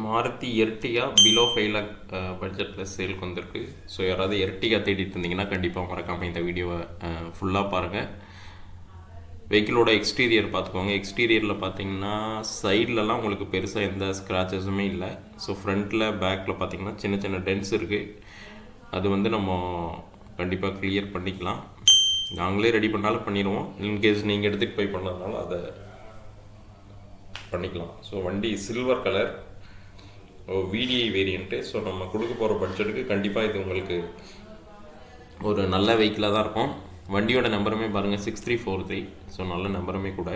Maruthi Ertiga below 5 lakh பட்ஜெட்டில் சேலுக்கு வந்திருக்கு. ஸோ யாராவது எர்டிகா தேடிட்டு இருந்தீங்கன்னா கண்டிப்பாக மறக்காமல் இந்த வீடியோவை ஃபுல்லாக பாருங்கள். வெஹிக்கிளோட எக்ஸ்டீரியர் பார்த்துக்கோங்க. எக்ஸ்டீரியரில் பார்த்தீங்கன்னா சைட்லலாம் உங்களுக்கு பெருசாக எந்த ஸ்க்ராச்சஸுமே இல்லை. ஸோ ஃப்ரண்ட்டில் பேக்கில் பார்த்தீங்கன்னா சின்ன சின்ன டென்ஸ் இருக்குது. அது வந்து நம்ம கண்டிப்பாக கிளியர் பண்ணிக்கலாம். நாங்களே ரெடி பண்ணாலும் பண்ணிடுவோம். இன்கேஸ் நீங்கள் எடுத்துகிட்டு போய் பண்ணதுனால அதை பண்ணிக்கலாம். ஸோ வண்டி silver colour VDI variant. So நம்ம கொடுக்க போகிற பட்ஜெட்டுக்கு கண்டிப்பாக இது உங்களுக்கு ஒரு நல்ல வெஹிக்கிளாக தான் இருக்கும். வண்டியோட நம்பருமே பாருங்கள் 6343. ஸோ நல்ல நம்பருமே கூட.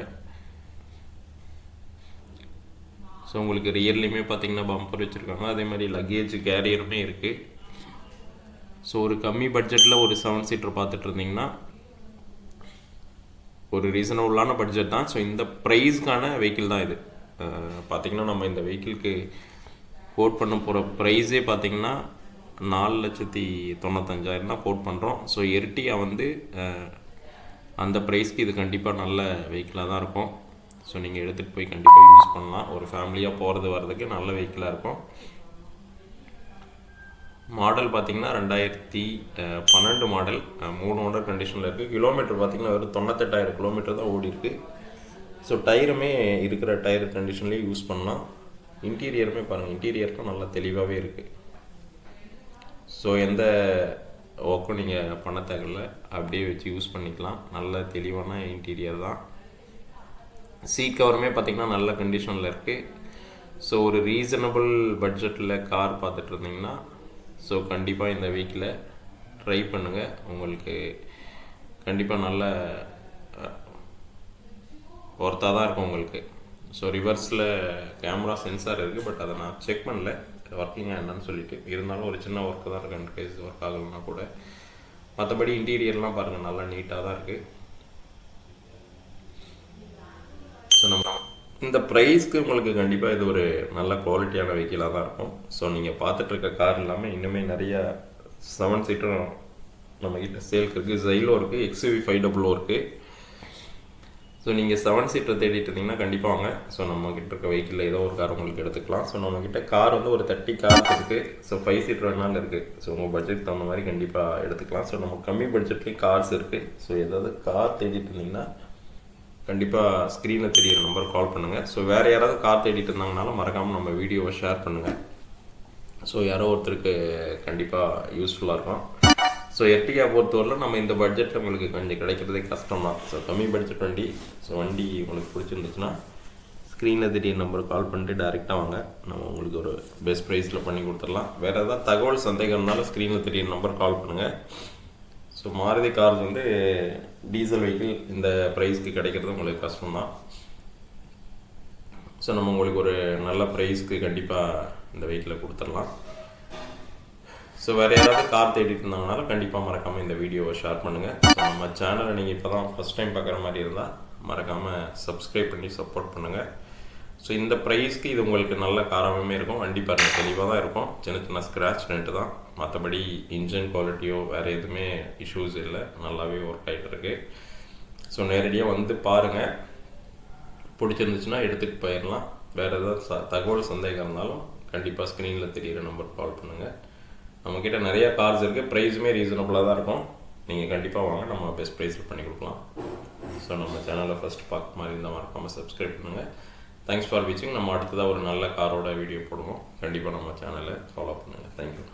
ஸோ உங்களுக்கு ரியர்லேயுமே பார்த்தீங்கன்னா பம்பர் வச்சுருக்காங்க. அதே மாதிரி லக்கேஜ் கேரியருமே இருக்குது. ஸோ ஒரு கம்மி பட்ஜெட்டில் ஒரு 7 சீட்டர் பார்த்துட்டு இருந்தீங்கன்னா ஒரு ரீசனபுளான பட்ஜெட் தான். ஸோ இந்த ப்ரைஸ்க்கான வெஹிக்கிள் தான் இது. பார்த்திங்கன்னா நம்ம இந்த வெஹிக்கிளுக்கு கோட் பண்ண போகிற ப்ரைஸே பார்த்திங்கன்னா 4,95,000 தான் கோட் பண்ணுறோம். ஸோ எர்டிகா வந்து அந்த ப்ரைஸ்க்கு இது கண்டிப்பாக நல்ல வெஹிக்கிளாக தான் இருக்கும். ஸோ நீங்கள் எடுத்துகிட்டு போய் கண்டிப்பாக யூஸ் பண்ணலாம். ஒரு ஃபேமிலியாக போகிறது வர்றதுக்கு நல்ல வெஹிக்கிளாக இருக்கும். மாடல் பார்த்திங்கன்னா 2012 மாடல், 3 ஓனர் கண்டிஷனில் இருக்குது. கிலோமீட்டர் பார்த்திங்கன்னா வெறும் 98,000 கிலோமீட்டர் தான் ஓடி இருக்குது. ஸோ டயருமே இருக்கிற டயர் கண்டிஷன்லேயே யூஸ் பண்ணலாம். இன்டீரியருமே பாருங்கள், இன்டீரியருக்கும் நல்லா தெளிவாகவே இருக்குது. ஸோ எந்த ஒர்க்கும் நீங்கள் பண்ண தேவையில்லை, அப்படியே வச்சு யூஸ் பண்ணிக்கலாம். நல்ல தெளிவான இன்டீரியர் தான். சீட் கவருமே பார்த்திங்கன்னா நல்ல கண்டிஷனில் இருக்குது. ஸோ ஒரு ரீசனபிள் பட்ஜெட்டில் கார் பார்த்துட்டு இருந்தீங்கன்னா ஸோ கண்டிப்பாக இந்த வெஹிக்கிளை ட்ரை பண்ணுங்கள். உங்களுக்கு கண்டிப்பாக நல்ல ஒர்த்தாக தான் இருக்கும் உங்களுக்கு. ஸோ ரிவர்ஸில் கேமரா சென்சார் இருக்குது. பட் அதை நான் செக் பண்ணல ஒர்க்கிங்காக என்னன்னு சொல்லிட்டு. இருந்தாலும் ஒரு சின்ன ஒர்க்கு தான் இருக்குது. கேஸ் ஒர்க் ஆகலைன்னா கூட. மற்றபடி இன்டீரியர்லாம் பாருங்கள் நல்லா நீட்டாக தான் இருக்குது. ஸோ நம்ம இந்த ப்ரைஸ்க்கு உங்களுக்கு கண்டிப்பாக இது ஒரு நல்ல குவாலிட்டியான வெஹிக்கிளாக தான் இருக்கும். ஸோ நீங்கள் பார்த்துட்ருக்க கார் இல்லாமல் இன்னுமே நிறையா 7 சீட்டரும் நம்மக்கிட்ட சேல்க்கு இருக்குது. ஜைலோ இருக்குது, XUV 500 இருக்குது. ஸோ நீங்கள் 7 சீட்டர் தேடிட்டு இருந்தீங்கன்னா கண்டிப்பாக வாங்க. ஸோ நம்மக்கிட்ட இருக்க வெஹிக்கிளில் ஏதோ ஒரு கார் உங்களுக்கு எடுத்துக்கலாம். ஸோ நம்மக்கிட்ட கார் வந்து ஒரு 30 கார் இருக்குது. ஸோ 5 சீட்டர் வேணாலும் இருக்குது. ஸோ உங்கள் பட்ஜெட் தகுந்த மாதிரி கண்டிப்பாக எடுத்துக்கலாம். ஸோ நம்ம கம்மி பட்ஜெட்லேயும் கார்ஸ் இருக்குது. ஸோ ஏதாவது கார் தேடிட்டு இருந்தீங்கன்னா கண்டிப்பாக ஸ்க்ரீனில் தெரியிற நம்பர் கால் பண்ணுங்கள். ஸோ வேறு யாராவது கார் தேடிட்டு இருந்தாங்கனாலும் மறக்காமல் நம்ம வீடியோவை ஷேர் பண்ணுங்கள். ஸோ யாரோ ஒருத்தருக்கு கண்டிப்பாக யூஸ்ஃபுல்லாக இருக்கும். ஸோ எர்டிகா பொறுத்தவரையில் நம்ம இந்த பட்ஜெட்டில் உங்களுக்கு கொஞ்சம் கிடைக்கிறதே கஷ்டம் தான். ஸோ கம்மி பட்ஜெட் வண்டி. ஸோ வண்டி உங்களுக்கு பிடிச்சிருந்துச்சுன்னா ஸ்க்ரீனில் திடீர் நம்பருக்கு கால் பண்ணிட்டு டேரெக்டாக வாங்க. நம்ம உங்களுக்கு ஒரு பெஸ்ட் ப்ரைஸில் பண்ணி கொடுத்துடலாம். வேறு ஏதாவது தகவல் சந்தேகம்னாலும் ஸ்க்ரீனில் திடீர் நம்பர் கால் பண்ணுங்கள். ஸோ மாருதி கார்ஸ் வந்து டீசல் வெஹிக்கிள் இந்த ப்ரைஸ்க்கு கிடைக்கிறது உங்களுக்கு கஷ்டம்தான். ஸோ நம்ம உங்களுக்கு ஒரு நல்ல ப்ரைஸ்க்கு கண்டிப்பாக இந்த வெஹிக்கிளை கொடுத்துடலாம். ஸோ வேறு யாராவது கார் தேடிட்டு இருந்தாங்கனாலும் கண்டிப்பாக மறக்காமல் இந்த வீடியோவை ஷேர் பண்ணுங்கள். ஸோ நம்ம சேனலை நீங்கள் இப்போ தான் ஃபஸ்ட் டைம் பார்க்குற மாதிரி இருந்தால் மறக்காமல் சப்ஸ்கிரைப் பண்ணி சப்போர்ட் பண்ணுங்கள். ஸோ இந்த ப்ரைஸ்க்கு இது உங்களுக்கு நல்ல காராகவே இருக்கும். வண்டி பாருங்கள் தெளிவாக தான் இருக்கும். சின்ன சின்ன ஸ்க்ராட்ச் ரெண்டு தான். மற்றபடி இன்ஜின் குவாலிட்டியோ வேறு எதுவுமே இஷ்யூஸ் இல்லை. நல்லாவே ஒர்க் ஆகிட்டு இருக்கு. ஸோ நேரடியாக வந்து பாருங்கள். பிடிச்சிருந்துச்சுன்னா எடுத்துகிட்டு போயிடலாம். வேறு ஏதாவது தகவல் சந்தேகம் இருந்தாலும் கண்டிப்பாக ஸ்க்ரீனில் தெரியிற நம்பர் கால் பண்ணுங்கள். நம்மக்கிட்ட நிறையா கார்ஸ் இருக்குது. ப்ரைஸுமே ரீசனபுளாக தான் இருக்கும். நீங்கள் கண்டிப்பாக வாங்க, நம்ம பெஸ்ட் ப்ரைஸில் பண்ணி கொடுக்கலாம். ஸோ நம்ம சேனலை ஃபஸ்ட்டு பார்க்க மாதிரி இருந்தால் மறக்காமல் சப்ஸ்கிரைப் பண்ணுங்கள். தேங்க்ஸ் ஃபார் வாட்சிங். நம்ம அடுத்ததாக ஒரு நல்ல காரோட வீடியோ போடுவோம். கண்டிப்பாக நம்ம சேனலை ஃபாலோ பண்ணுங்கள். தேங்க்யூ.